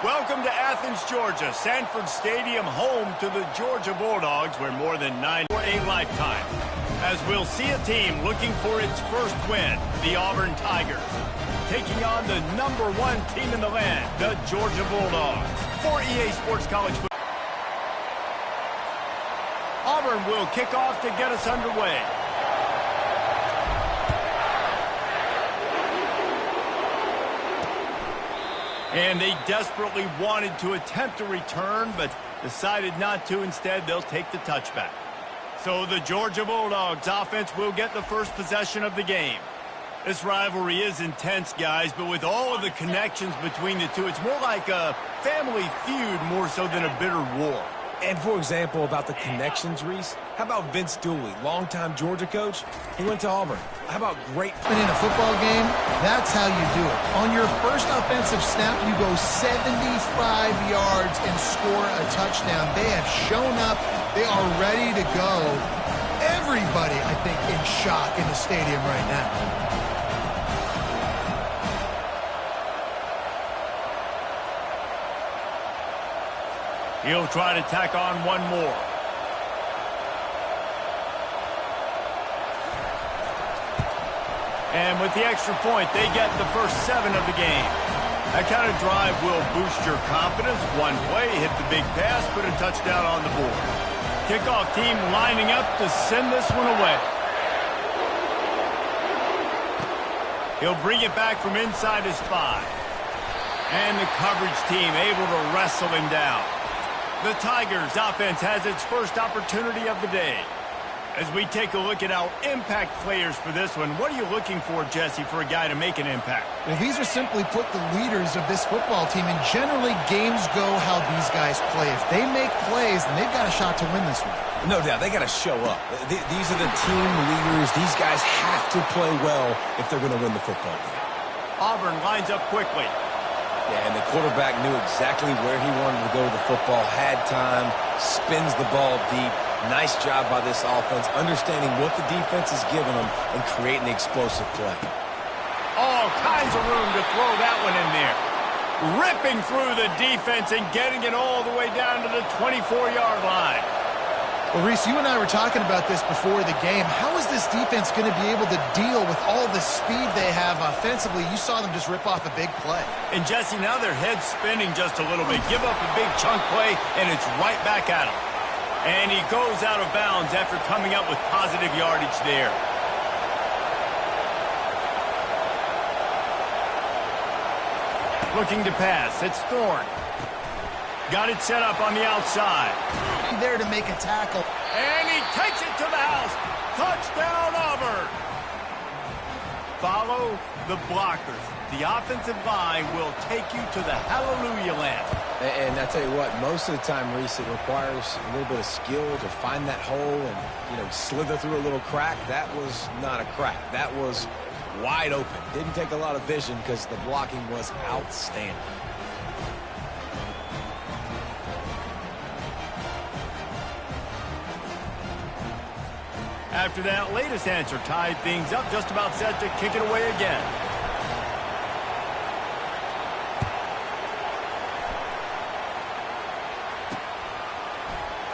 Welcome to Athens, Georgia, Sanford Stadium, home to the Georgia Bulldogs, where more than 9 for a lifetime. As we'll see a team looking for its first win, the Auburn Tigers, taking on the #1 team in the land, the Georgia Bulldogs. For EA Sports College Football, Auburn will kick off to get us underway. And they desperately wanted to attempt a return, but decided not to. Instead, they'll take the touchback. So the Georgia Bulldogs offense will get the first possession of the game. This rivalry is intense, guys, but with all of the connections between the two, it's more like a family feud more so than a bitter war. And for example, about the connections, Reese, how about Vince Dooley, longtime Georgia coach? He went to Auburn. How about great... In a football game, that's how you do it. On your first offensive snap, you go 75 yards and score a touchdown. They have shown up. They are ready to go. Everybody, I think, in shock in the stadium right now. He'll try to tack on one more. And with the extra point, they get the first 7 of the game. That kind of drive will boost your confidence. One play, hit the big pass, put a touchdown on the board. Kickoff team lining up to send this one away. He'll bring it back from inside his 5. And the coverage team able to wrestle him down. The Tigers offense has its first opportunity of the day. As we take a look at our impact players for this one, what are you looking for, Jesse, for a guy to make an impact? Well, these are simply put the leaders of this football team, and generally games go how these guys play. If they make plays, then they've got a shot to win this one. No doubt, they got to show up. These are the team leaders. These guys have to play well if they're going to win the football game. Auburn lines up quickly. Yeah, and the quarterback knew exactly where he wanted to go with the football, had time, spins the ball deep. Nice job by this offense, understanding what the defense is giving them and creating the explosive play. All kinds of room to throw that one in there. Ripping through the defense and getting it all the way down to the 24-yard line. Well, Reese, you and I were talking about this before the game. How is this defense going to be able to deal with all the speed they have offensively? You saw them just rip off a big play. And, Jesse, now their head's spinning just a little bit. Give up a big chunk play, and it's right back at him. And he goes out of bounds after coming up with positive yardage there. Looking to pass. It's Thorne. Got it set up on the outside. There to make a tackle. And he takes it to the house. Touchdown, Auburn. Follow the blockers. The offensive line will take you to the hallelujah land. And I tell you what, most of the time, Reese, it requires a little bit of skill to find that hole and, slither through a little crack. That was not a crack. That was wide open. Didn't take a lot of vision because the blocking was outstanding. After that latest answer tied things up, just about set to kick it away again.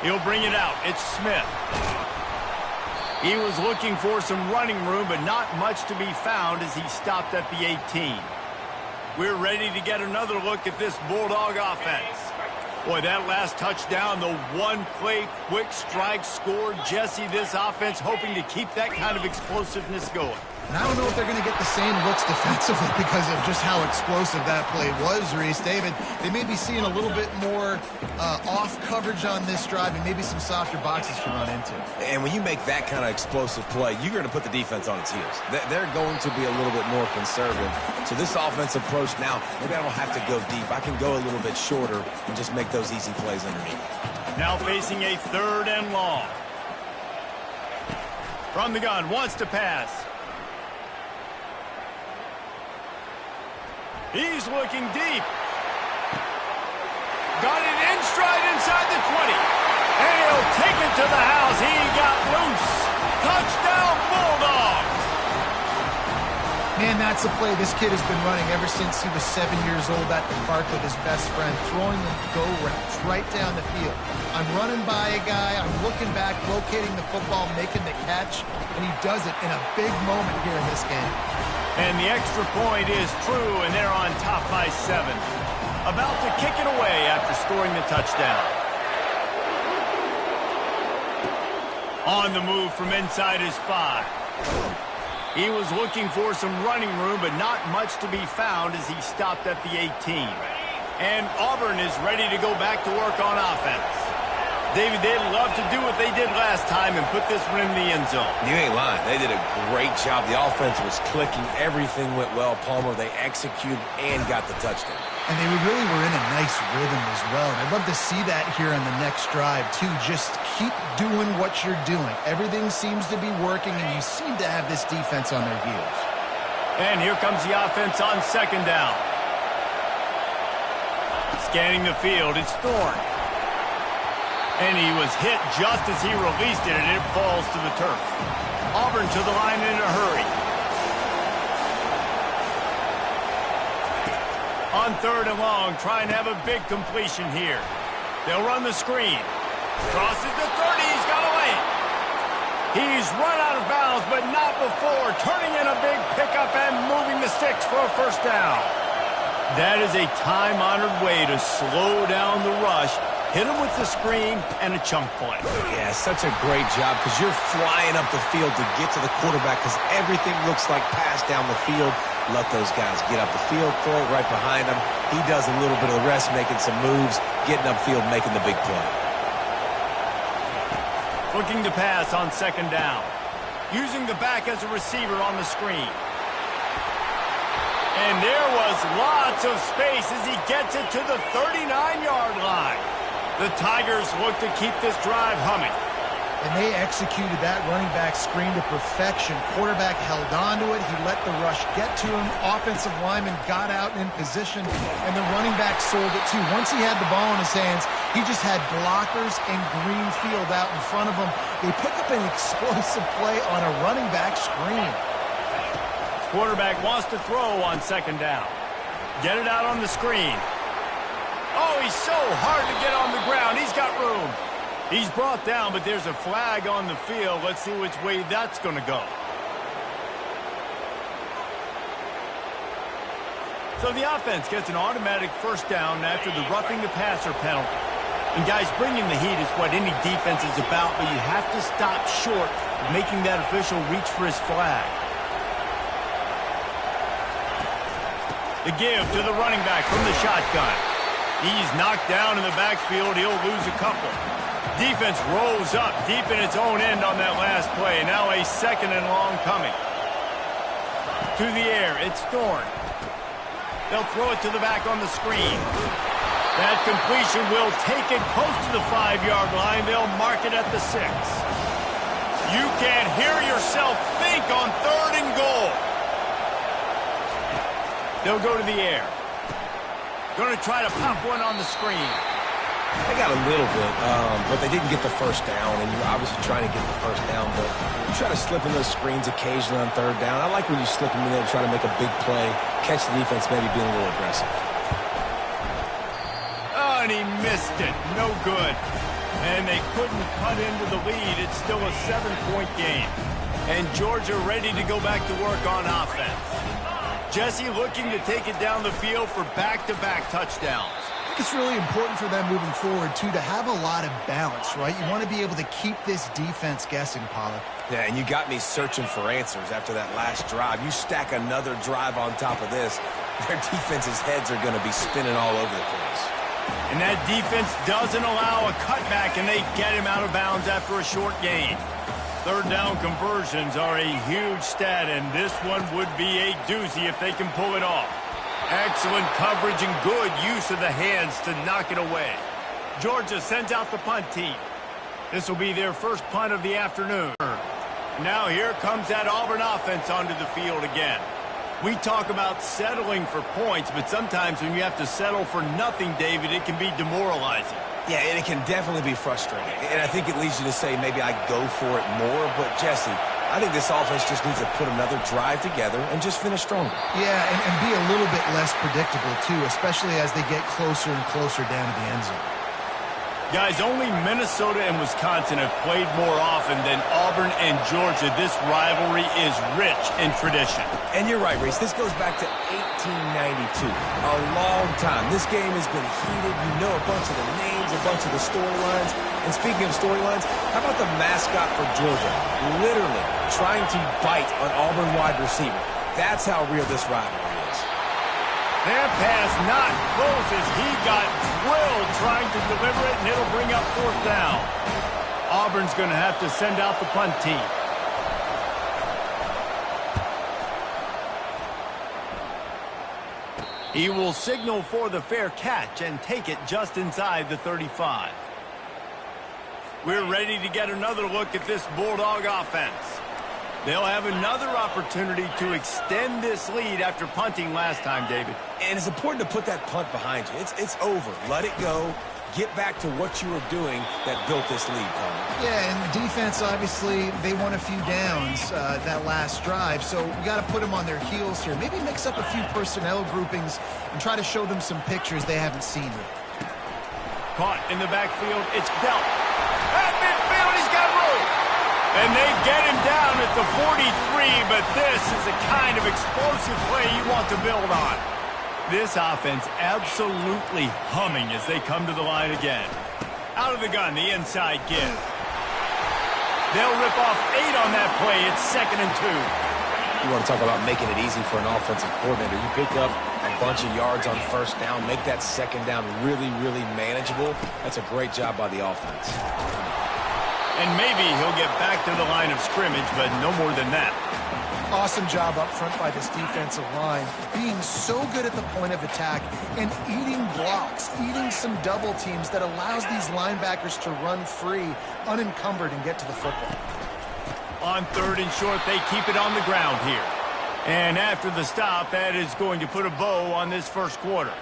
He'll bring it out. It's Smith. He was looking for some running room, but not much to be found as he stopped at the 18. We're ready to get another look at this Bulldog offense. Boy, that last touchdown, the one-play quick strike score. Jesse, this offense hoping to keep that kind of explosiveness going. And I don't know if they're going to get the same looks defensively because of just how explosive that play was, Reese. David, they may be seeing a little bit more off coverage on this drive and maybe some softer boxes to run into. And when you make that kind of explosive play, you're going to put the defense on its heels. They're going to be a little bit more conservative. So this offensive approach now, maybe I don't have to go deep. I can go a little bit shorter and just make those easy plays underneath. Now facing a 3rd and long. From the gun, wants to pass. He's looking deep. Got it in stride inside the 20. And he'll take it to the house. He got loose. Touchdown, Bulldogs. Man, that's a play this kid has been running ever since he was 7 years old at the park with his best friend, throwing them go routes right down the field. I'm running by a guy, I'm looking back, locating the football, making the catch, and he does it in a big moment here in this game. And the extra point is true, and they're on top by 7. About to kick it away after scoring the touchdown. On the move from inside his 5. He was looking for some running room, but not much to be found as he stopped at the 18. And Auburn is ready to go back to work on offense. David, they'd love to do what they did last time and put this one in the end zone. You ain't lying. They did a great job. The offense was clicking. Everything went well. Palmer, they executed and got the touchdown. And they really were in a nice rhythm as well. And I'd love to see that here on the next drive, too. Just keep doing what you're doing. Everything seems to be working, and you seem to have this defense on their heels. And here comes the offense on second down. Scanning the field, it's Thorne. And he was hit just as he released it, and it falls to the turf. Auburn to the line in a hurry. On third and long, trying to have a big completion here. They'll run the screen. Crosses the 30, he's got away. He's run out of bounds, but not before turning in a big pickup and moving the sticks for a first down. That is a time-honored way to slow down the rush. Hit him with the screen and a chunk play. Yeah, such a great job because you're flying up the field to get to the quarterback because everything looks like pass down the field. Let those guys get up the field, throw it right behind him. He does a little bit of the rest, making some moves, getting upfield, making the big play. Looking to pass on second down. Using the back as a receiver on the screen. And there was lots of space as he gets it to the 39-yard line. The Tigers look to keep this drive humming. And they executed that running back screen to perfection. Quarterback held on to it. He let the rush get to him. Offensive lineman got out in position, and the running back sold it too. Once he had the ball in his hands, he just had blockers and green field out in front of him. They pick up an explosive play on a running back screen. Quarterback wants to throw on second down. Get it out on the screen. Oh, he's so hard to get on the ground. He's got room. He's brought down, but there's a flag on the field. Let's see which way that's going to go. So the offense gets an automatic first down after the roughing the passer penalty. And guys, bringing the heat is what any defense is about, but you have to stop short of making that official reach for his flag. The give to the running back from the shotgun. He's knocked down in the backfield. He'll lose a couple. Defense rolls up deep in its own end on that last play. Now a second and long coming. To the air, it's Thorne. They'll throw it to the back on the screen. That completion will take it close to the 5-yard line. They'll mark it at the 6. You can't hear yourself think on third and goal. They'll go to the air. Going to try to pop one on the screen. They got a little bit, but they didn't get the first down, and you're obviously trying to get the first down, but you try to slip in those screens occasionally on third down. I like when you slip them in there and try to make a big play, catch the defense maybe being a little aggressive. Oh, and he missed it. No good. And they couldn't cut into the lead. It's still a 7-point game. And Georgia ready to go back to work on offense. Jesse looking to take it down the field for back-to-back touchdowns. I think it's really important for them moving forward, too, to have a lot of balance, right? You want to be able to keep this defense guessing, Pollard. Yeah, and you got me searching for answers after that last drive. You stack another drive on top of this, their defense's heads are going to be spinning all over the place. And that defense doesn't allow a cutback, and they get him out of bounds after a short gain. Third down conversions are a huge stat, and this one would be a doozy if they can pull it off. Excellent coverage and good use of the hands to knock it away. Georgia sends out the punt team. This will be their first punt of the afternoon. Now here comes that Auburn offense onto the field again. We talk about settling for points, but sometimes when you have to settle for nothing, David, it can be demoralizing. Yeah, and it can definitely be frustrating. And I think it leads you to say maybe I go for it more. But, Jesse, I think this offense just needs to put another drive together and just finish stronger. Yeah, and be a little bit less predictable, too, especially as they get closer and closer down to the end zone. Guys, only Minnesota and Wisconsin have played more often than Auburn and Georgia. This rivalry is rich in tradition. And you're right, Reese. This goes back to 1892. A long time. This game has been heated. You know a bunch of the names, a bunch of the storylines. And speaking of storylines, how about the mascot for Georgia? Literally trying to bite an Auburn wide receiver. That's how real this rivalry is. That pass not close as he got drilled trying to deliver it, and it'll bring up 4th down. Auburn's going to have to send out the punt team. He will signal for the fair catch and take it just inside the 35. We're ready to get another look at this Bulldog offense. They'll have another opportunity to extend this lead after punting last time, David. And it's important to put that punt behind you. It's over. Let it go. Get back to what you were doing that built this lead, Palmer. Yeah, and the defense, obviously, they won a few downs that last drive, so we got to put them on their heels here. Maybe mix up a few personnel groupings and try to show them some pictures they haven't seen yet. Caught in the backfield. It's dealt. At midfield, he's got room. And they get him down at the 43, but this is the kind of explosive play you want to build on. This offense absolutely humming as they come to the line again. Out of the gun, the inside give. They'll rip off 8 on that play. It's 2nd and 2. You want to talk about making it easy for an offensive coordinator. You pick up a bunch of yards on 1st down, make that 2nd down really, really manageable. That's a great job by the offense. And maybe he'll get back to the line of scrimmage, but no more than that. Awesome job up front by this defensive line, being so good at the point of attack and eating blocks, eating some double teams that allows these linebackers to run free, unencumbered, and get to the football. On 3rd and short, they keep it on the ground here. And after the stop, that is going to put a bow on this 1st quarter.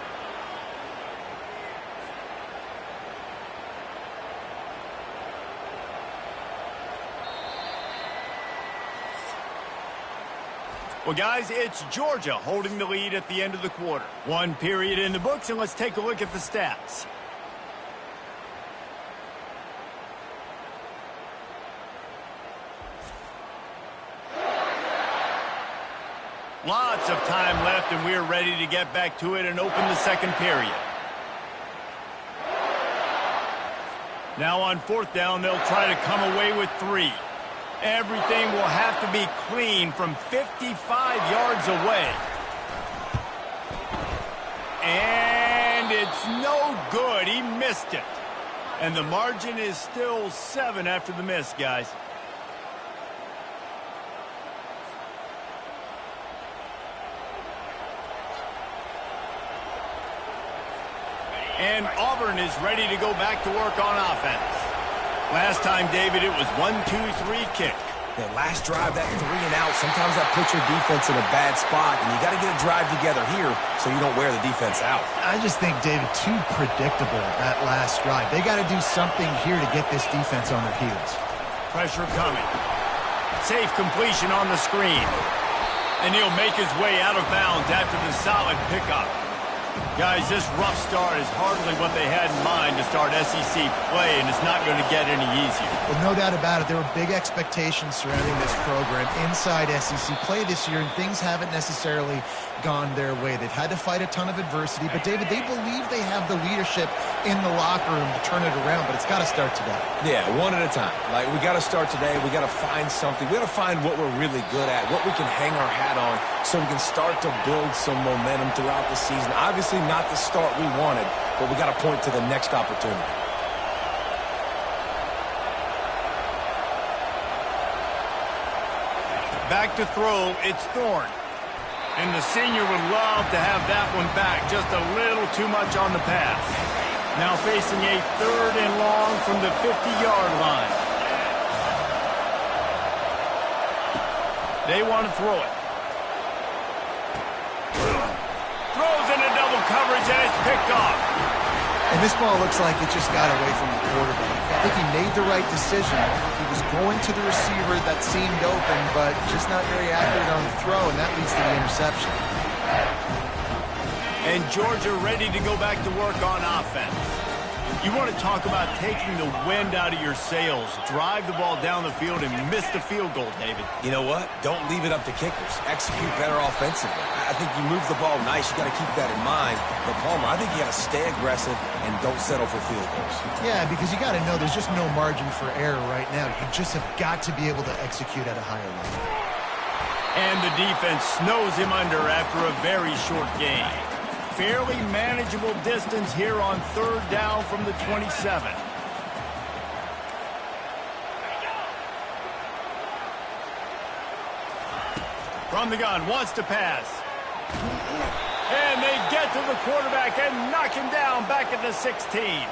Well, guys, it's Georgia holding the lead at the end of the quarter. 1 period in the books, and let's take a look at the stats. Lots of time left, and we're ready to get back to it and open the 2nd period. Now on 4th down, they'll try to come away with 3. Everything will have to be clean from 55 yards away. And it's no good. He missed it. And the margin is still 7 after the miss, guys. And Auburn is ready to go back to work on offense. Last time, David, it was 1-2-3 kick. That last drive, that 3 and out, sometimes that puts your defense in a bad spot, and you got to get a drive together here so you don't wear the defense out. I just think, David, too predictable that last drive. They got to do something here to get this defense on their heels. Pressure coming. Safe completion on the screen. And he'll make his way out of bounds after the solid pickup. Guys, this rough start is hardly what they had in mind to start SEC play, and it's not going to get any easier. Well, no doubt about it. There were big expectations surrounding this program inside SEC play this year, and things haven't necessarily gone their way. They've had to fight a ton of adversity, but, David, they believe they have the leadership in the locker room to turn it around, but it's got to start today. Yeah, one at a time. Like, we got to start today. We got to find something. We got to find what we're really good at, what we can hang our hat on so we can start to build some momentum throughout the season. Obviously not the start we wanted, but we got to point to the next opportunity. Back to throw, it's Thorne. And the senior would love to have that one back. Just a little too much on the pass. Now facing a 3rd and long from the 50-yard line. They want to throw it. Throws into double coverage, and it's picked off. And this ball looks like it just got away from the quarterback. I think he made the right decision. He was going to the receiver that seemed open, but just not very accurate on the throw, and that leads to the interception. And Georgia ready to go back to work on offense. You want to talk about taking the wind out of your sails. Drive the ball down the field and miss the field goal, David. You know what? Don't leave it up to kickers. Execute better offensively. I think you move the ball nice. You got to keep that in mind. But, Palmer, I think you got to stay aggressive and don't settle for field goals. Yeah, because you got to know there's just no margin for error right now. You just have got to be able to execute at a higher level. And the defense snows him under after a very short game. Fairly manageable distance here on 3rd down from the 27. From the gun, wants to pass. And they get to the quarterback and knock him down back at the 16.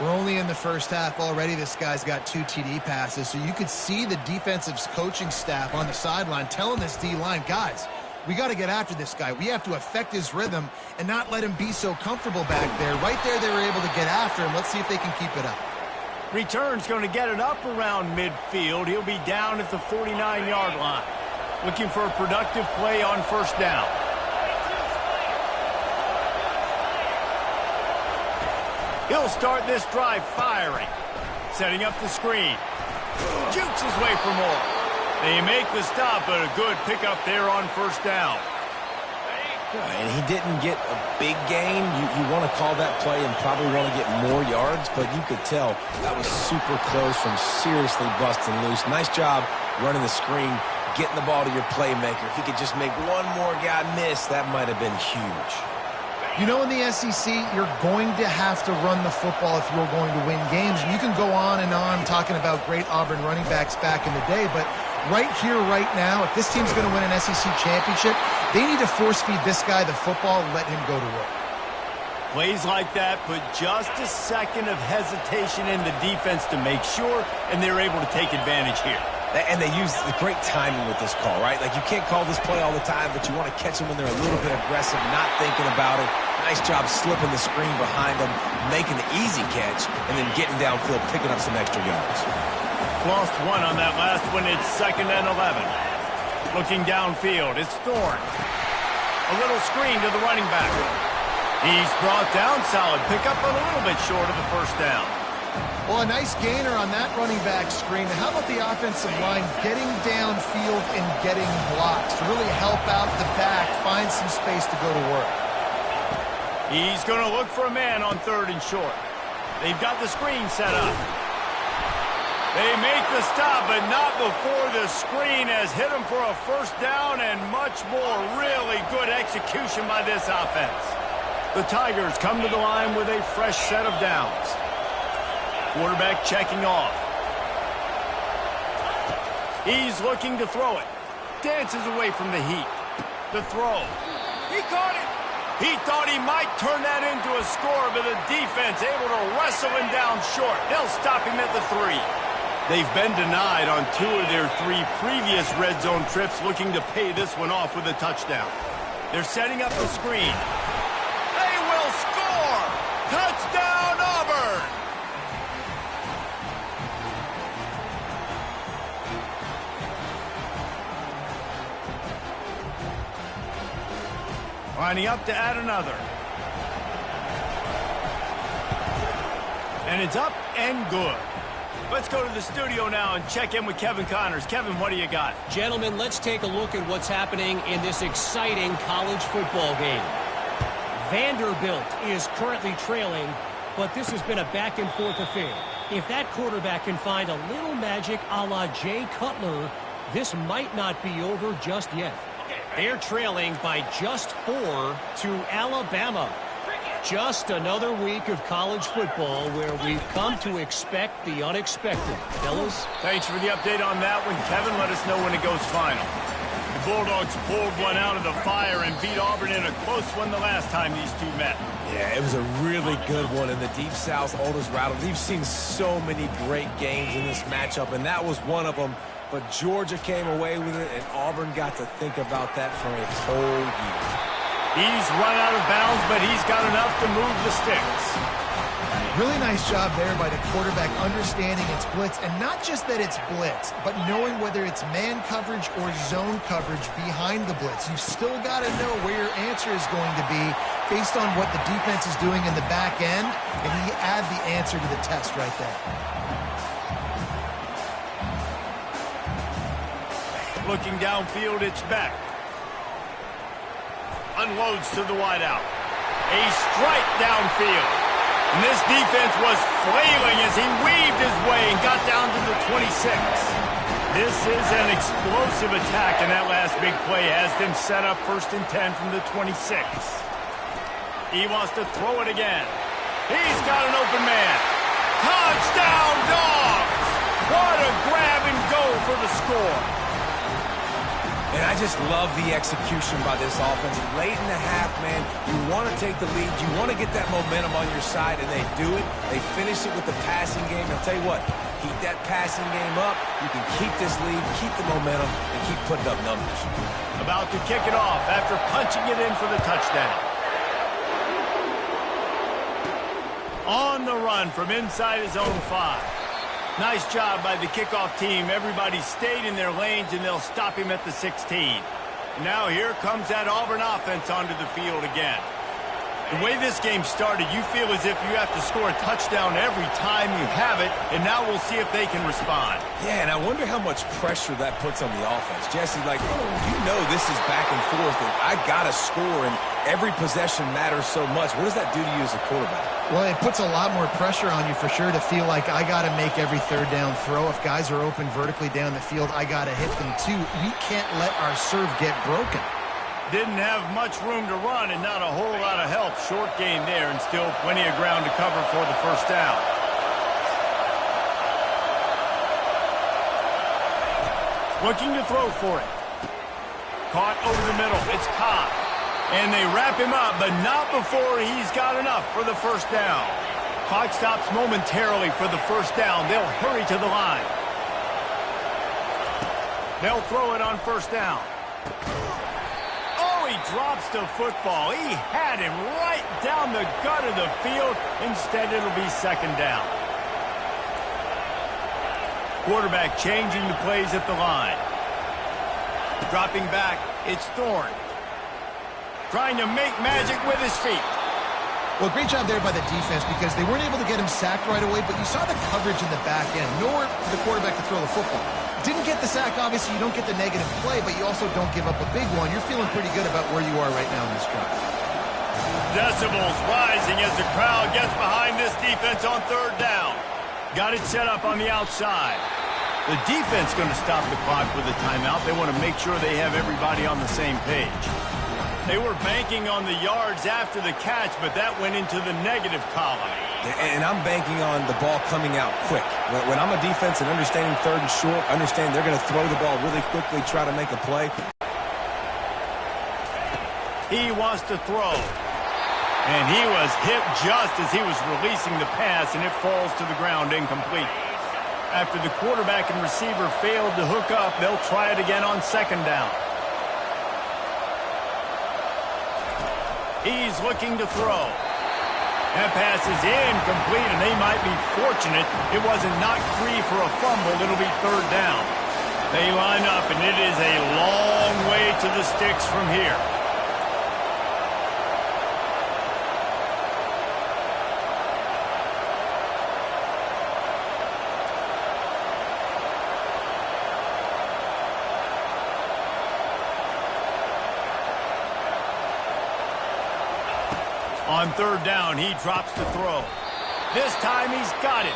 We're only in the first half already. This guy's got 2 TD passes, so you could see the defensive coaching staff on the sideline telling this D-line, guys, we got to get after this guy. We have to affect his rhythm and not let him be so comfortable back there. Right there, they were able to get after him. Let's see if they can keep it up. Return's going to get it up around midfield. He'll be down at the 49-yard line. Looking for a productive play on 1st down. He'll start this drive firing. Setting up the screen. Jukes his way for more. They make the stop, but a good pickup there on 1st down. And he didn't get a big gain. You want to call that play and probably want to get more yards, but you could tell that was super close from seriously busting loose. Nice job running the screen, getting the ball to your playmaker. If he could just make one more guy miss, that might have been huge. You know, in the SEC, you're going to have to run the football if you're going to win games. You can go on and on talking about great Auburn running backs back in the day, but right here, right now, if this team's going to win an SEC championship, they need to force-feed this guy the football and let him go to work. Plays like that put just a second of hesitation in the defense to make sure, and they're able to take advantage here. And they use the great timing with this call, right? Like, you can't call this play all the time, but you want to catch them when they're a little bit aggressive, not thinking about it. Nice job slipping the screen behind them, making the easy catch, and then getting downfield, picking up some extra yards. Lost one on that last one. It's 2nd and 11. Looking downfield, it's Thorne. A little screen to the running back. He's brought down, solid pickup, but a little bit short of the 1st down. Well, a nice gainer on that running back screen. How about the offensive line getting downfield and getting blocks to really help out the back, find some space to go to work? He's going to look for a man on 3rd and short. They've got the screen set up. They make the stop, but not before the screen has hit him for a 1st down and much more. Really good execution by this offense. The Tigers come to the line with a fresh set of downs. Quarterback checking off. He's looking to throw it. Dances away from the heat. The throw. He caught it. He thought he might turn that into a score, but the defense able to wrestle him down short. They'll stop him at the 3. They've been denied on 2 of their 3 previous red zone trips, looking to pay this one off with a touchdown. They're setting up the screen. They will score! Touchdown, Auburn! Lining up to add another. And it's up and good. Let's go to the studio now and check in with Kevin Connors. Kevin, what do you got? Gentlemen, let's take a look at what's happening in this exciting college football game. Vanderbilt is currently trailing, but this has been a back-and-forth affair. If that quarterback can find a little magic a la Jay Cutler, this might not be over just yet. They're trailing by just 4 to Alabama. Just another week of college football where we've come to expect the unexpected. Fellas? Thanks for the update on that one, Kevin. Let us know when it goes final. The Bulldogs pulled one out of the fire and beat Auburn in a close one the last time these two met. Yeah, it was a really good one in the Deep South Oldest Rattle. We've seen so many great games in this matchup, and that was one of them. But Georgia came away with it, and Auburn got to think about that for a whole year. He's run out of bounds, but he's got enough to move the sticks. Really nice job there by the quarterback understanding it's blitz, and not just that it's blitz, but knowing whether it's man coverage or zone coverage behind the blitz. You've still got to know where your answer is going to be based on what the defense is doing in the back end, and he add the answer to the test right there. Looking downfield, it's Beck. Unloads to the wideout. A strike downfield. And this defense was flailing as he weaved his way and got down to the 26. This is an explosive attack, and that last big play has them set up 1st and 10 from the 26. He wants to throw it again. He's got an open man. Touchdown, Dogs! What a grab and go for the score. And I just love the execution by this offense. Late in the half, man, you want to take the lead. You want to get that momentum on your side, and they do it. They finish it with the passing game. I'll tell you what, keep that passing game up. You can keep this lead, keep the momentum, and keep putting up numbers. About to kick it off after punching it in for the touchdown. On the run from inside his own 5. Nice job by the kickoff team. Everybody stayed in their lanes, and they'll stop him at the 16. Now here comes that Auburn offense onto the field again. The way this game started, you feel as if you have to score a touchdown every time you have it, and now we'll see if they can respond. Yeah, and I wonder how much pressure that puts on the offense. Jesse, like, you know this is back and forth, and I got to score, and every possession matters so much. What does that do to you as a quarterback? Well, it puts a lot more pressure on you for sure to feel like I got to make every 3rd down throw. If guys are open vertically down the field, I got to hit them too. We can't let our serve get broken. Didn't have much room to run and not a whole lot of help. Short gain there and still plenty of ground to cover for the 1st down. Looking to throw for it. Caught over the middle. It's Cobb. And they wrap him up, but not before he's got enough for the 1st down. Clock stops momentarily for the 1st down. They'll hurry to the line. They'll throw it on 1st down. Oh, he drops the football. He had him right down the gut of the field. Instead, it'll be 2nd down. Quarterback changing the plays at the line. Dropping back, it's Thorne. Trying to make magic with his feet. Well, great job there by the defense because they weren't able to get him sacked right away, but you saw the coverage in the back end. Nowhere for the quarterback to throw the football. Didn't get the sack, obviously. You don't get the negative play, but you also don't give up a big one. You're feeling pretty good about where you are right now in this drive. Decibels rising as the crowd gets behind this defense on 3rd down. Got it set up on the outside. The defense going to stop the clock with a timeout. They want to make sure they have everybody on the same page. They were banking on the yards after the catch, but that went into the negative column. And I'm banking on the ball coming out quick. When I'm a defense and understanding 3rd and short, understand they're going to throw the ball really quickly, try to make a play. He wants to throw. And he was hit just as he was releasing the pass, and it falls to the ground incomplete. After the quarterback and receiver failed to hook up, they'll try it again on 2nd down. He's looking to throw. That pass is incomplete, and they might be fortunate it wasn't knocked free for a fumble. It'll be 3rd down. They line up, and it is a long way to the sticks from here. On 3rd down, he drops the throw. This time he's got it.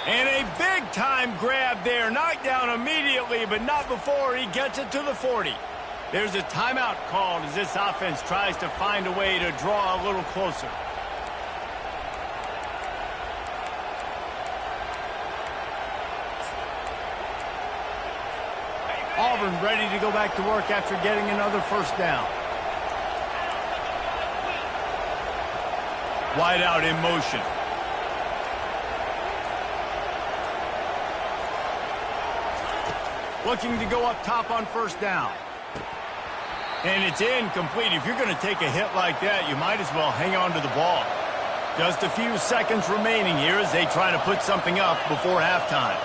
And a big-time grab there. Knocked down immediately, but not before he gets it to the 40. There's a timeout called as this offense tries to find a way to draw a little closer. Auburn ready to go back to work after getting another 1st down. Wide out in motion. Looking to go up top on 1st down. And it's incomplete. If you're going to take a hit like that, you might as well hang on to the ball. Just a few seconds remaining here as they try to put something up before halftime.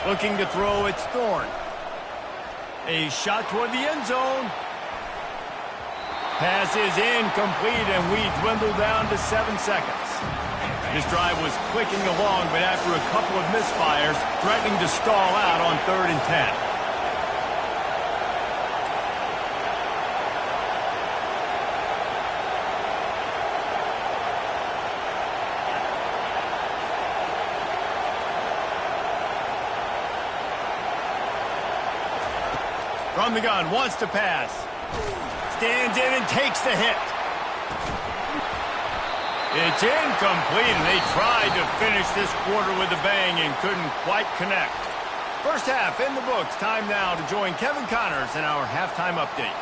Looking to throw, it's Thorne. A shot toward the end zone. Pass is incomplete, and we dwindle down to 7 seconds. This drive was clicking along, but after a couple of misfires, threatening to stall out on 3rd and 10. From the gun, wants to pass. Stands in and takes the hit. It's incomplete, and they tried to finish this quarter with a bang and couldn't quite connect. First half in the books. Time now to join Kevin Connors in our halftime update.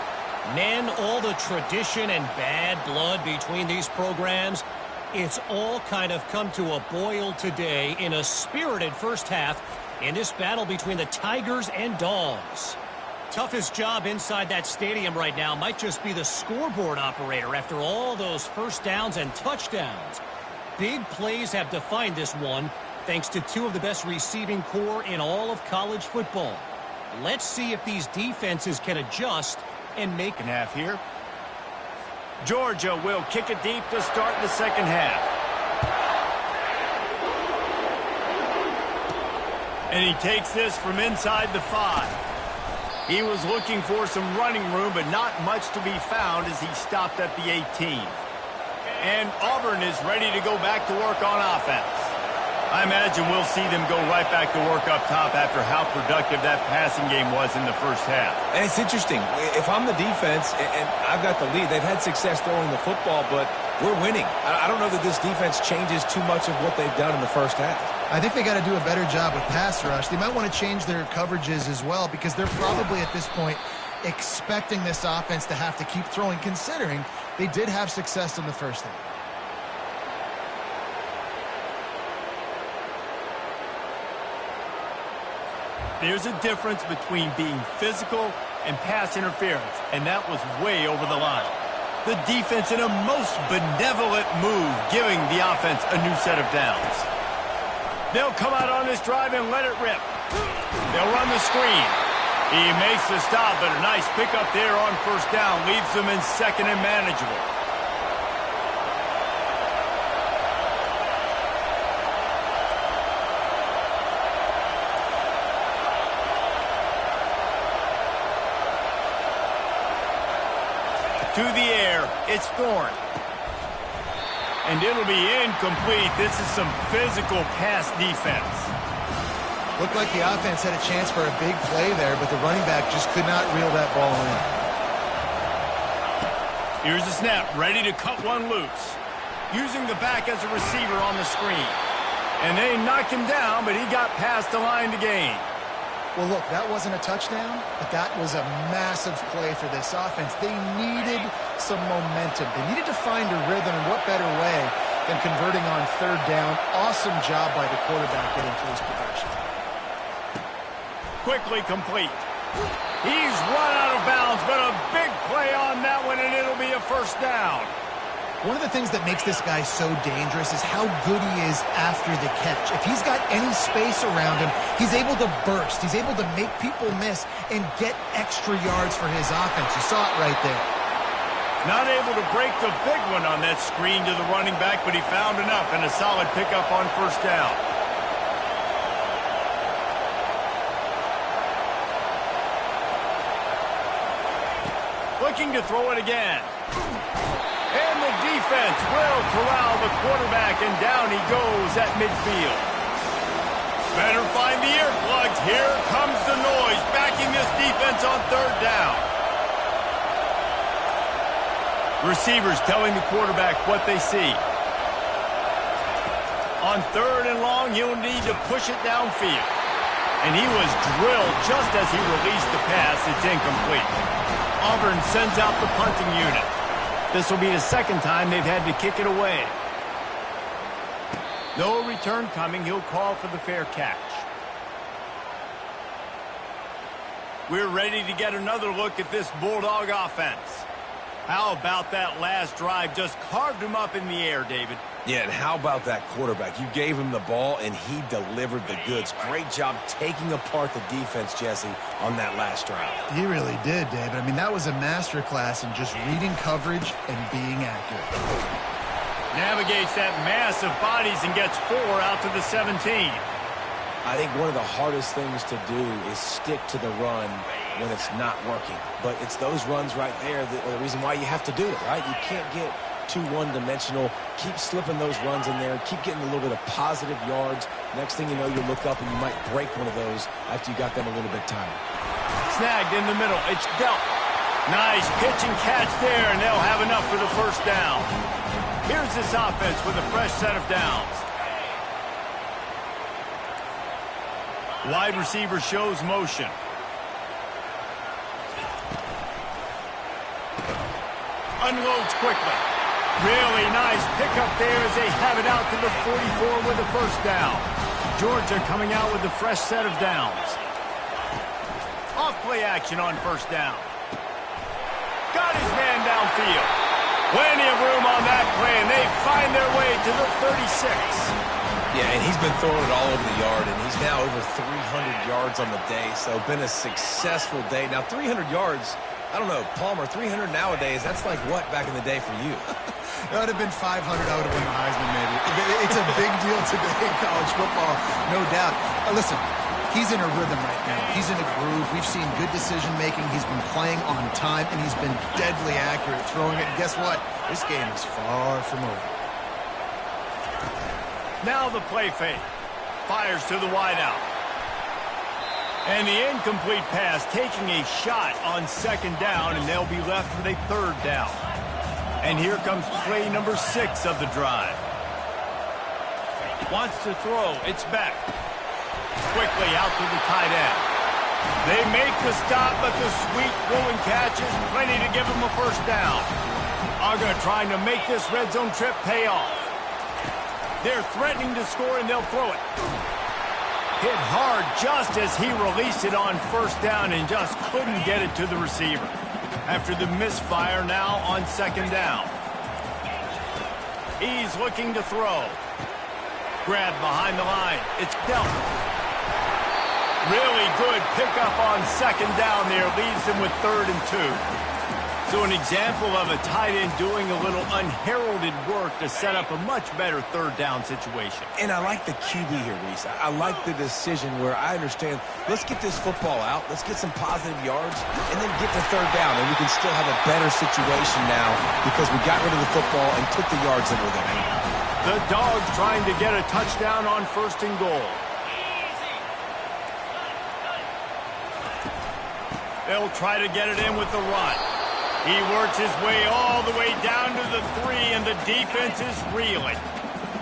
Men, all the tradition and bad blood between these programs, it's all kind of come to a boil today in a spirited first half in this battle between the Tigers and Dogs. Toughest job inside that stadium right now might just be the scoreboard operator after all those first downs and touchdowns. Big plays have defined this one thanks to two of the best receiving corps in all of college football. Let's see if these defenses can adjust and make an half here. Georgia will kick it deep to start the second half. And he takes this from inside the 5. He was looking for some running room, but not much to be found as he stopped at the 18. And Auburn is ready to go back to work on offense. I imagine we'll see them go right back to work up top after how productive that passing game was in the first half. And it's interesting. If I'm the defense and I've got the lead, they've had success throwing the football, but we're winning. I don't know that this defense changes too much of what they've done in the first half. I think they got to do a better job with pass rush. They might want to change their coverages as well because they're probably at this point expecting this offense to have to keep throwing, considering they did have success in the first half. There's a difference between being physical and pass interference, and that was way over the line. The defense in a most benevolent move, giving the offense a new set of downs. They'll come out on this drive and let it rip. They'll run the screen. He makes the stop, but a nice pickup there on first down leaves them in second and manageable. To the air, it's Thorne. And it'll be incomplete. This is some physical pass defense. Looked like the offense had a chance for a big play there, but the running back just could not reel that ball in. Here's the snap, ready to cut one loose. Using the back as a receiver on the screen. And they knocked him down, but he got past the line to gain. Well, look, that wasn't a touchdown, but that was a massive play for this offense. They needed some momentum. They needed to find a rhythm, and what better way than converting on third down. Awesome job by the quarterback getting to his progression. Quickly complete. He's run out of bounds, but a big play on that one, and it'll be a first down. One of the things that makes this guy so dangerous is how good he is after the catch. If he's got any space around him, he's able to burst. He's able to make people miss and get extra yards for his offense. You saw it right there. Not able to break the big one on that screen to the running back, but he found enough and a solid pickup on first down. Looking to throw it again. And the defense will corral the quarterback, and down he goes at midfield. Better find the earplugs. Here comes the noise, backing this defense on third down. Receivers telling the quarterback what they see. On third and long, he'll need to push it downfield. And he was drilled just as he released the pass. It's incomplete. Auburn sends out the punting unit. This will be the second time they've had to kick it away. No return coming. He'll call for the fair catch. We're ready to get another look at this Bulldog offense. How about that last drive? Just carved him up in the air, David. Yeah, and how about that quarterback? You gave him the ball, and he delivered the goods. Great job taking apart the defense, Jesse, on that last drive. He really did, David. I mean, that was a masterclass in just reading coverage and being accurate. Navigates that mass of bodies and gets 4 out to the 17. I think one of the hardest things to do is stick to the run when it's not working. But it's those runs right there that are the reason why you have to do it, right? You can't get too one-dimensional. Keep slipping those runs in there. Keep getting a little bit of positive yards. Next thing you know, you look up and you might break one of those after you got them a little bit tired. Snagged in the middle. It's dealt. Nice pitch and catch there, and they'll have enough for the first down. Here's this offense with a fresh set of downs. Wide receiver shows motion. Unloads quickly. Really nice pickup there as they have it out to the 44 with the first down. Georgia coming out with a fresh set of downs. Off play action on first down. Got his man downfield. Plenty of room on that play, and they find their way to the 36. Yeah, and he's been throwing it all over the yard, and he's now over 300 yards on the day, so been a successful day. Now, 300 yards, I don't know, Palmer, 300 nowadays, that's like what back in the day for you? That would have been 500. I would have won the Heisman, maybe. It's a big deal today in college football, no doubt. Listen, he's in a rhythm right now. He's in a groove. We've seen good decision-making. He's been playing on time, and he's been deadly accurate throwing it. And guess what? This game is far from over. Now the play fake. Fires to the wideout. And the incomplete pass taking a shot on second down, and they'll be left with a third down. And here comes play number 6 of the drive. Wants to throw. It's back. Quickly out to the tight end. They make the stop, but the sweet throwing catch is plenty to give them a first down. Aga trying to make this red zone trip pay off. They're threatening to score, and they'll throw it. Hit hard just as he released it on first down and just couldn't get it to the receiver. After the misfire, now on second down. He's looking to throw. Grab behind the line. It's dealt. Really good pickup on second down there. Leaves them with 3rd and 2. So an example of a tight end doing a little unheralded work to set up a much better third down situation. And I like the QB here, Reese. I like the decision where I understand, let's get this football out, let's get some positive yards, and then get to third down, and we can still have a better situation now because we got rid of the football and took the yards that were there. The Dogs trying to get a touchdown on 1st and goal. They'll try to get it in with the run. He works his way all the way down to the 3, and the defense is reeling.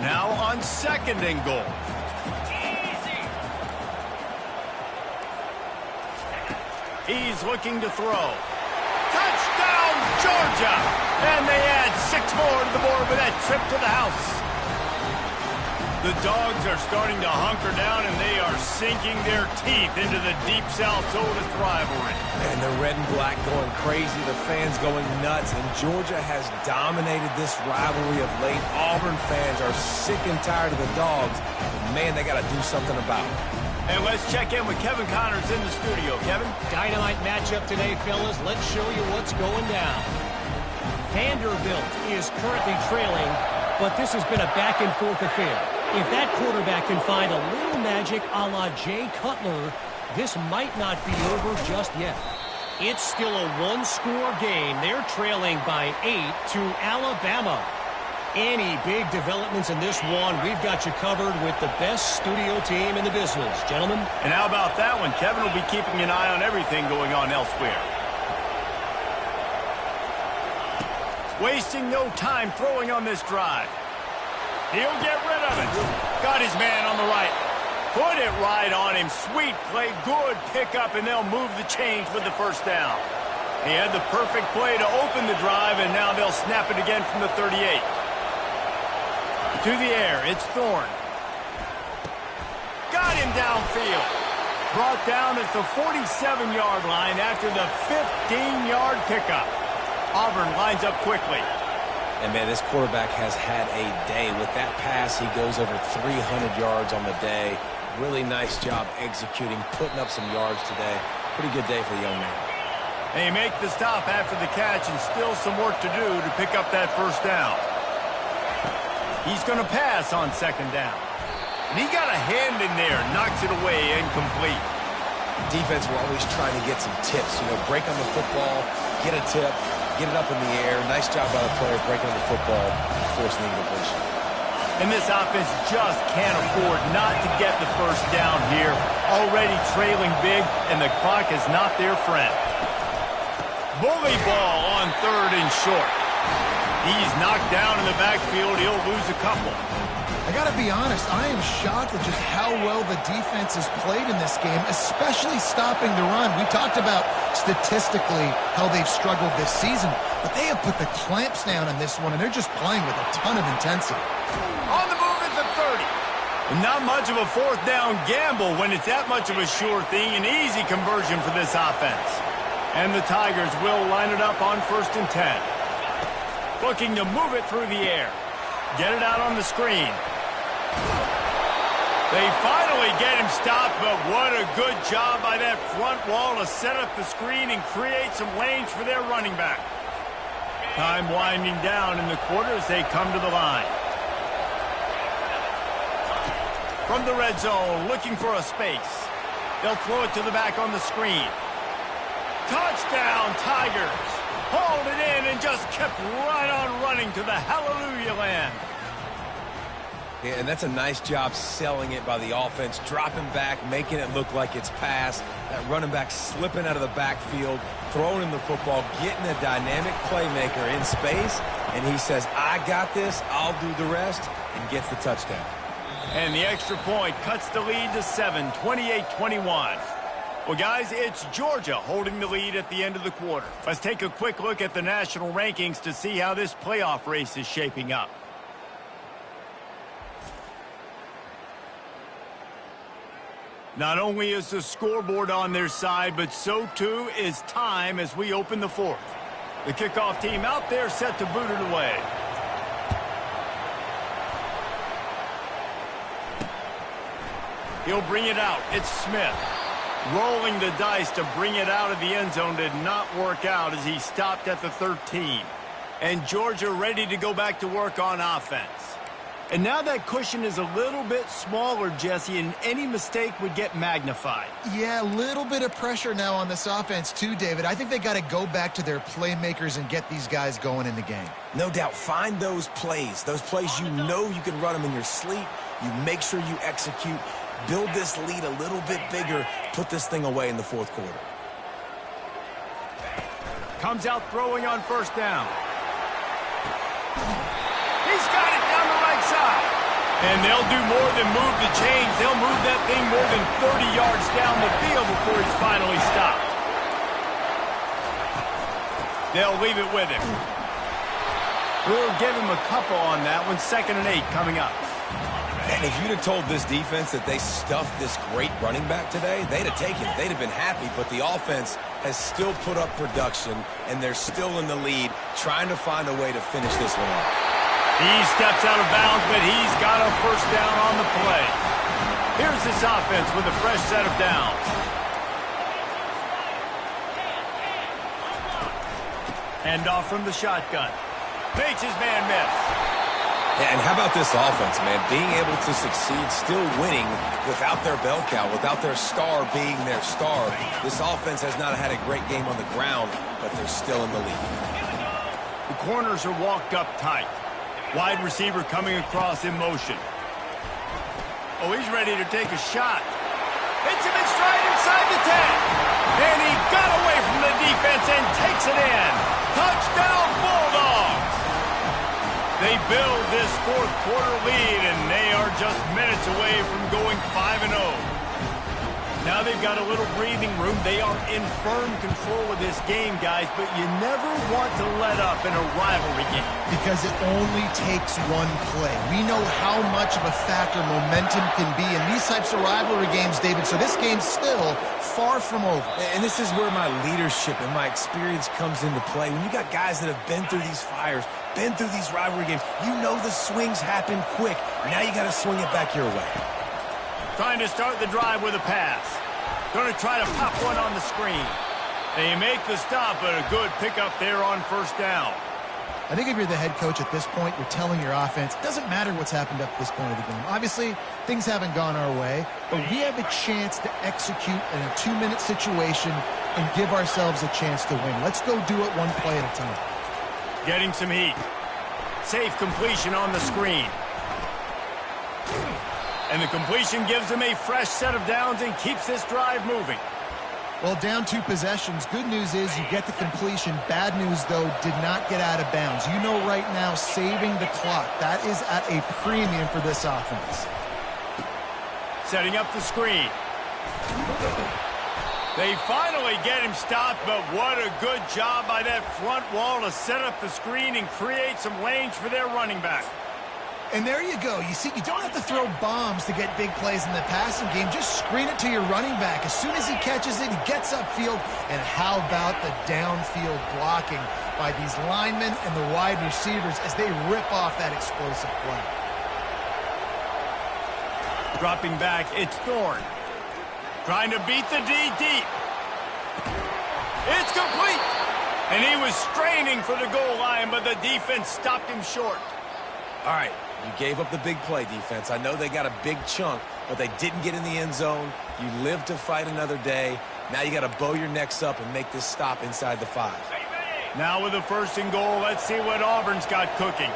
Now on 2nd and goal. He's looking to throw. Touchdown, Georgia! And they add 6 more to the board with that trip to the house. The Dogs are starting to hunker down, and they are sinking their teeth into the Deep South's oldest rivalry. And the red and black going crazy, the fans going nuts, and Georgia has dominated this rivalry of late. Auburn fans are sick and tired of the Dogs. Man, they got to do something about it. And let's check in with Kevin Connors in the studio. Kevin? Dynamite matchup today, fellas. Let's show you what's going down. Vanderbilt is currently trailing, but this has been a back-and-forth affair. If that quarterback can find a little magic a la Jay Cutler, this might not be over just yet. It's still a one-score game. They're trailing by 8 to Alabama. Any big developments in this one, we've got you covered with the best studio team in the business, gentlemen. And how about that one? Kevin will be keeping an eye on everything going on elsewhere. Wasting no time throwing on this drive. He'll get rid of it. Got his man on the right. Put it right on him. Sweet play. Good pickup, and they'll move the chains with the first down. He had the perfect play to open the drive, and now they'll snap it again from the 38. To the air, it's Thorne. Got him downfield. Brought down at the 47-yard line after the 15-yard pickup. Auburn lines up quickly. And, man, this quarterback has had a day. With that pass, he goes over 300 yards on the day. Really nice job executing, putting up some yards today. Pretty good day for the young man. They make the stop after the catch and still some work to do to pick up that first down. He's going to pass on second down. And he got a hand in there, knocks it away, incomplete. Defense were always trying to get some tips. You know, break on the football, get a tip, get it up in the air. Nice job by the player breaking on the football, forcing the incompletion. And this offense just can't afford not to get the first down here. Already trailing big, and the clock is not their friend. Bully ball on third and short. He's knocked down in the backfield. He'll lose a couple. I got to be honest, I am shocked at just how well the defense has played in this game, especially stopping the run. We talked about statistically how they've struggled this season, but they have put the clamps down in this one, and they're just playing with a ton of intensity. On the move at the 30. Not much of a fourth down gamble when it's that much of a sure thing, an easy conversion for this offense. And the Tigers will line it up on 1st and 10. Looking to move it through the air. Get it out on the screen. They finally get him stopped, but what a good job by that front wall to set up the screen and create some lanes for their running back. Time winding down in the quarter as they come to the line. From the red zone, looking for a space. They'll throw it to the back on the screen. Touchdown, Tigers. Hauled it in and just kept right on running to the hallelujah land. Yeah, and that's a nice job selling it by the offense, dropping back, making it look like it's pass. That running back slipping out of the backfield, throwing him the football, getting a dynamic playmaker in space, and he says, I got this, I'll do the rest, and gets the touchdown. And the extra point cuts the lead to 7, 28-21. Well, guys, it's Georgia holding the lead at the end of the quarter. Let's take a quick look at the national rankings to see how this playoff race is shaping up. Not only is the scoreboard on their side, but so too is time as we open the fourth. The kickoff team out there set to boot it away. He'll bring it out. It's Smith. Rolling the dice to bring it out of the end zone did not work out as he stopped at the 13. And Georgia ready to go back to work on offense. And now that cushion is a little bit smaller, Jesse, and any mistake would get magnified. Yeah, a little bit of pressure now on this offense too, David. I think they got to go back to their playmakers and get these guys going in the game. No doubt. Find those plays you know you can run them in your sleep. You make sure you execute. Build this lead a little bit bigger. Put this thing away in the fourth quarter. Comes out throwing on first down. He's got it down the right side. And they'll do more than move the chains. They'll move that thing more than 30 yards down the field before it's finally stopped. They'll leave it with him. We'll give him a couple on that one. 2nd and 8 coming up. And if you'd have told this defense that they stuffed this great running back today, they'd have taken it. They'd have been happy, but the offense has still put up production, and they're still in the lead, trying to find a way to finish this one off. He steps out of bounds, but he's got a first down on the play. Here's this offense with a fresh set of downs. Hand off from the shotgun. Makes his man miss. And how about this offense, man? Being able to succeed, still winning without their bell cow, without their star being their star. This offense has not had a great game on the ground, but they're still in the lead. The corners are walked up tight. Wide receiver coming across in motion. Oh, he's ready to take a shot. Hits him in stride inside the 10. And he got away from the defense and takes it in. Touchdown, Bulldogs! They build this fourth quarter lead, and they are just minutes away from going 5-0. Now they've got a little breathing room. They are in firm control of this game, guys, but you never want to let up in a rivalry game. Because it only takes one play. We know how much of a factor momentum can be in these types of rivalry games, David, so this game's still far from over. And this is where my leadership and my experience comes into play. When you got guys that have been through these fires, been through these rivalry games, you know the swings happen quick. Now you got to swing it back your way. Trying to start the drive with a pass. Going to try to pop one on the screen. They make the stop, but a good pickup there on first down. I think if you're the head coach at this point, you're telling your offense, it doesn't matter what's happened up to this point of the game. Obviously, things haven't gone our way, but we have a chance to execute in a 2-minute situation and give ourselves a chance to win. Let's go do it one play at a time. Getting some heat. Safe completion on the screen. And the completion gives them a fresh set of downs and keeps this drive moving. Well, down 2 possessions. Good news is you get the completion. Bad news, though, did not get out of bounds. You know right now, saving the clock. That is at a premium for this offense. Setting up the screen. They finally get him stopped, but what a good job by that front wall to set up the screen and create some lanes for their running back. And there you go. You see, you don't have to throw bombs to get big plays in the passing game. Just screen it to your running back. As soon as he catches it, he gets upfield. And how about the downfield blocking by these linemen and the wide receivers as they rip off that explosive play. Dropping back, it's Thorne. Trying to beat the D deep. It's complete. And he was straining for the goal line, but the defense stopped him short. All right, you gave up the big play, defense. I know they got a big chunk, but they didn't get in the end zone. You live to fight another day. Now you got to bow your necks up and make this stop inside the 5. Now with the 1st and goal, let's see what Auburn's got cooking.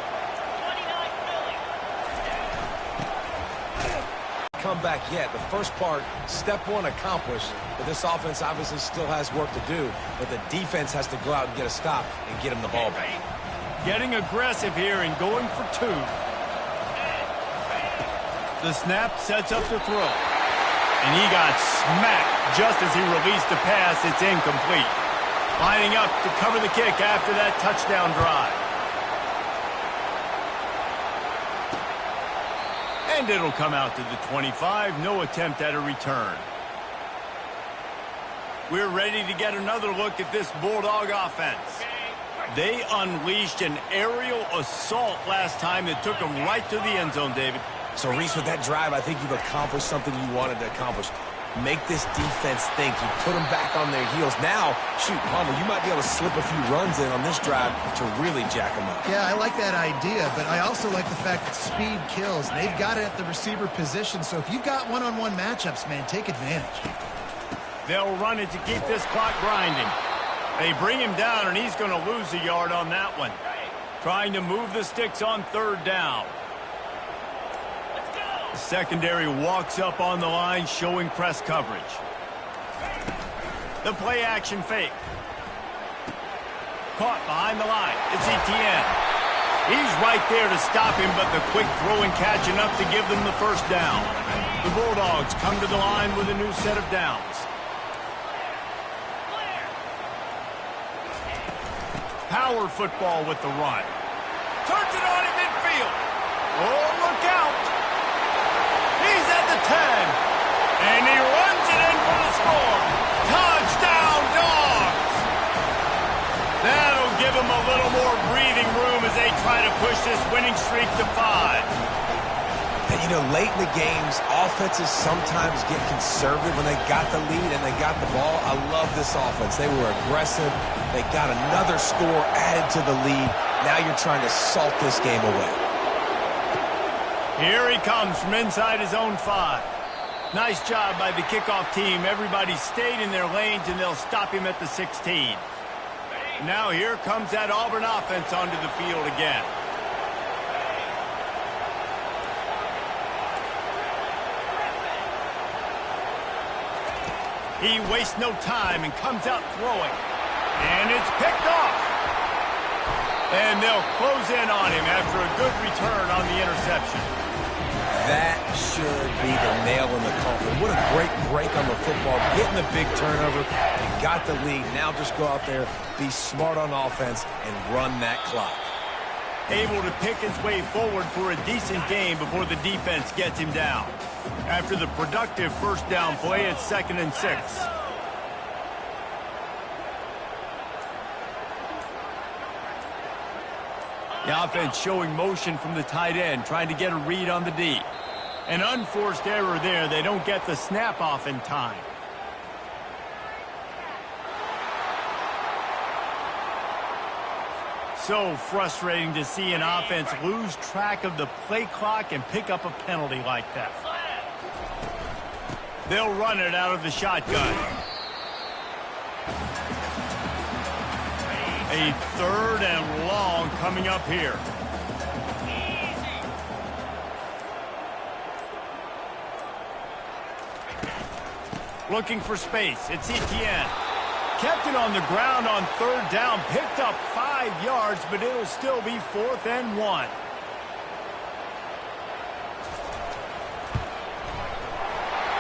Come back yet. The first part, step 1 accomplished, but this offense obviously still has work to do, but the defense has to go out and get a stop and get him the ball back. Getting aggressive here and going for 2. The snap sets up the throw. And he got smacked just as he released the pass. It's incomplete. Lining up to cover the kick after that touchdown drive. And it'll come out to the 25. No attempt at a return. We're ready to get another look at this Bulldog offense. They unleashed an aerial assault last time that took them right to the end zone, David. So, Reese, with that drive, I think you've accomplished something you wanted to accomplish. Make this defense think. You put them back on their heels. Now, shoot, Palmer, you might be able to slip a few runs in on this drive to really jack them up. Yeah, I like that idea, but I also like the fact that speed kills. They've got it at the receiver position, so if you've got one-on-one matchups, man, take advantage. They'll run it to keep this clock grinding. They bring him down, and he's going to lose a yard on that one. Trying to move the sticks on 3rd down. The secondary walks up on the line, showing press coverage. The play-action fake. Caught behind the line. It's Etienne. He's right there to stop him, but the quick throw and catch enough to give them the 1st down. The Bulldogs come to the line with a new set of downs. Power football with the run. Turns it on in midfield. Oh, look out. He's at the 10. And he runs it in for the score. Touchdown, Dogs. That'll give him a little more breathing room as they try to push this winning streak to 5. And, you know, late in the games, offenses sometimes get conservative when they got the lead and they got the ball. I love this offense. They were aggressive. They got another score added to the lead. Now you're trying to salt this game away. Here he comes from inside his own 5. Nice job by the kickoff team. Everybody stayed in their lanes, and they'll stop him at the 16. Now here comes that Auburn offense onto the field again. He wastes no time and comes out throwing. And it's picked off. And they'll close in on him after a good return on the interception. That should be the nail in the coffin. What a great break on the football. Getting the big turnover. You got the lead. Now just go out there, be smart on offense, and run that clock. Able to pick his way forward for a decent game before the defense gets him down. After the productive first down play, it's 2nd and 6. The offense showing motion from the tight end, trying to get a read on the D. An unforced error there. They don't get the snap off in time. So frustrating to see an offense lose track of the play clock and pick up a penalty like that. They'll run it out of the shotgun. A 3rd and long coming up here. Looking for space. It's Etienne. Kept it on the ground on 3rd down. Picked up 5 yards, but it'll still be 4th and 1.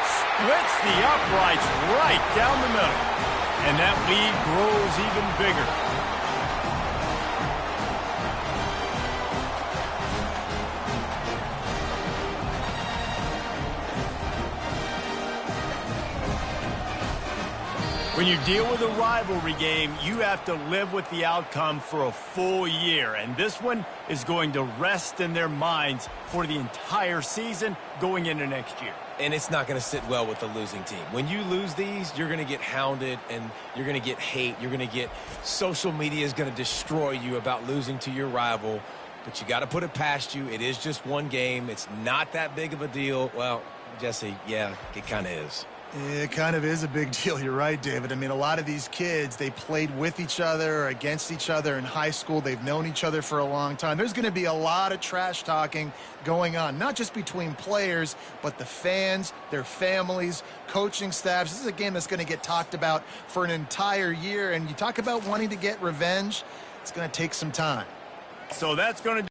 Splits the uprights right down the middle. And that lead grows even bigger. When you deal with a rivalry game, you have to live with the outcome for a full year. And this one is going to rest in their minds for the entire season going into next year. And it's not going to sit well with the losing team. When you lose these, you're going to get hounded and you're going to get hate. You're going to get social media is going to destroy you about losing to your rival. But you got to put it past you. It is just one game. It's not that big of a deal. Well, Jesse, yeah, it kind of is. It kind of is a big deal. You're right, David. I mean, a lot of these kids, they played with each other or against each other in high school. They've known each other for a long time. There's going to be a lot of trash talking going on, not just between players, but the fans, their families, coaching staffs. This is a game that's going to get talked about for an entire year. And you talk about wanting to get revenge, it's going to take some time. So that's going to